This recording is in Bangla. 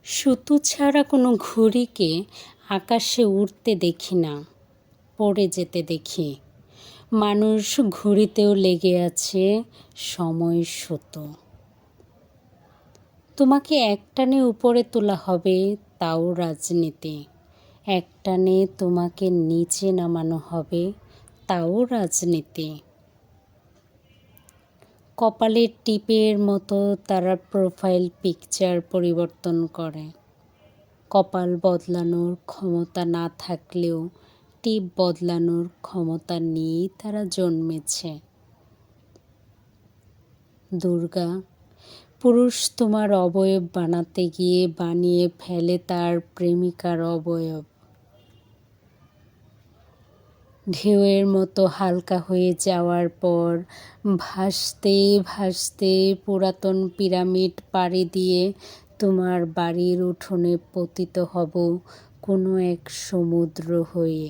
সুতো ছাড়া কোনো ঘুড়িকে আকাশে উড়তে দেখি না, পড়ে যেতে দেখি। মানুষ ঘুড়িতেও লেগে আছে সময় সুতো। তোমাকে একটানে উপরে তোলা হবে, তাও রাজনীতি। একটানে তোমাকে নিচে নামানো হবে, তাও রাজনীতি। কপালের টিপের মতো তারা প্রোফাইল পিকচার পরিবর্তন করে। কপাল বদলানোর ক্ষমতা না থাকলেও টিপ বদলানোর ক্ষমতা নিয়েই তারা জন্মেছে। দুর্গা, পুরুষ তোমার অবয়ব বানাতে গিয়ে বানিয়ে ফেলে তার প্রেমিকার অবয়ব। ঢেউয়ের মতো হালকা হয়ে যাওয়ার পর ভাসতে ভাসতে পুরাতন পিরামিড পাড়ি দিয়ে তোমার বাড়ির উঠোনে পতিত হব কোনো এক সমুদ্র হয়ে।